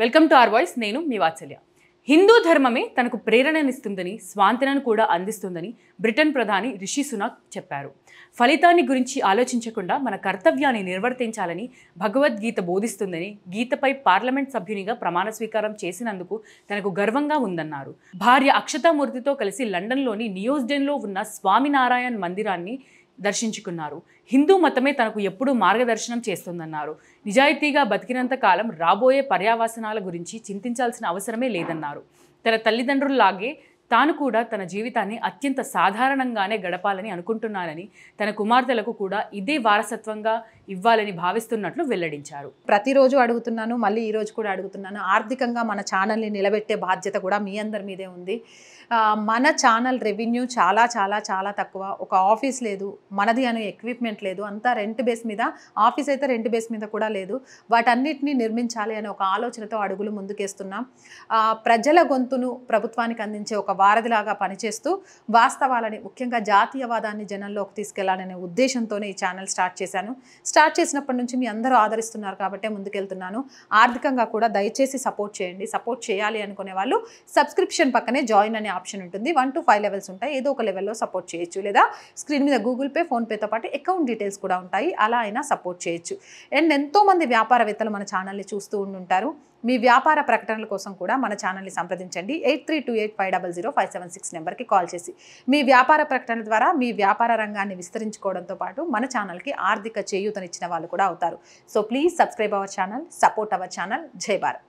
Welcome to our voice. నేను మీ వాత్సల్య. హిందూ ధర్మమే తనకు ప్రేరణనిస్తుందని, స్వాంతనను కూడా అందిస్తుందని బ్రిటన్ ప్రధాని రిషి సునాక్ చెప్పారు. ఫలితాన్ని గురించి ఆలోచించకుండా మన కర్తవ్యాన్ని నిర్వర్తించాలని భగవద్గీత బోధిస్తుందని, గీతపై పార్లమెంట్ సభ్యునిగా ప్రమాణ స్వీకారం చేసినందుకు తనకు గర్వంగా ఉందన్నారు. భార్య అక్షతామూర్తితో కలిసి లండన్లోని నియోజ్డెన్లో ఉన్న స్వామినారాయణ్ మందిరాన్ని దర్శించుకున్నారు. హిందూ మతమే తనకు ఎప్పుడూ మార్గదర్శనం చేస్తుందన్నారు. నిజాయితీగా బతికినంత కాలం రాబోయే పర్యావసనాల గురించి చింతించాల్సిన అవసరమే లేదన్నారు. తన తల్లిదండ్రుల్లాగే తాను కూడా తన జీవితాన్ని అత్యంత సాధారణంగానే గడపాలని అనుకుంటున్నానని, తన కుమార్తెలకు కూడా ఇదే వారసత్వంగా ఇవ్వాలని భావిస్తున్నట్లు వెల్లడించారు. ప్రతిరోజు అడుగుతున్నాను, మళ్ళీ ఈరోజు కూడా అడుగుతున్నాను. ఆర్థికంగా మన ఛానల్ని నిలబెట్టే బాధ్యత కూడా మీ అందరి మీదే ఉంది. మన ఛానల్ రెవెన్యూ చాలా చాలా చాలా తక్కువ. ఒక ఆఫీస్ లేదు, మనది అనే ఎక్విప్మెంట్ లేదు, అంతా రెంట్ బేస్ మీద. ఆఫీస్ అయితే రెంట్ బేస్ మీద కూడా లేదు. వాటన్నిటిని నిర్మించాలి అనే ఒక ఆలోచనతో అడుగులు ముందుకేస్తున్నాం. ప్రజల గొంతును ప్రభుత్వానికి అందించే ఒక వారధిలాగా పనిచేస్తూ వాస్తవాలని, ముఖ్యంగా జాతీయవాదాన్ని జనంలోకి తీసుకెళ్లాలనే ఉద్దేశంతోనే ఈ ఛానల్ స్టార్ట్ చేశాను. స్టార్ట్ చేసినప్పటి నుంచి మీ అందరూ ఆదరిస్తున్నారు కాబట్టే ముందుకెళ్తున్నాను. ఆర్థికంగా కూడా దయచేసి సపోర్ట్ చేయండి. సపోర్ట్ చేయాలి అనుకునే వాళ్ళు సబ్స్క్రిప్షన్ పక్కనే జాయిన్ అనే ఆప్షన్ ఉంటుంది. 1 to 5 లెవెల్స్ ఉంటాయి. ఏదో ఒక లెవెల్లో సపోర్ట్ చేయొచ్చు, లేదా స్క్రీన్ మీద గూగుల్ పే, ఫోన్పేతో పాటు అకౌంట్ డీటెయిల్స్ కూడా ఉంటాయి. అలా అయినా సపోర్ట్ చేయొచ్చు. అండ్ ఎంతోమంది వ్యాపారవేత్తలు మన ఛానల్ని చూస్తూ ఉంటుంటారు. మీ వ్యాపార ప్రకటనల కోసం కూడా మన ఛానల్ని సంప్రదించండి. 8328500576 నెంబర్కి కాల్ చేసి మీ వ్యాపార ప్రకటన ద్వారా మీ వ్యాపార రంగాన్ని విస్తరించుకోవడంతో పాటు మన ఛానల్కి ఆర్థిక చేయూతనిచ్చిన వాళ్ళు కూడా అవుతారు. So please subscribe our channel, support our channel. జై భారత్.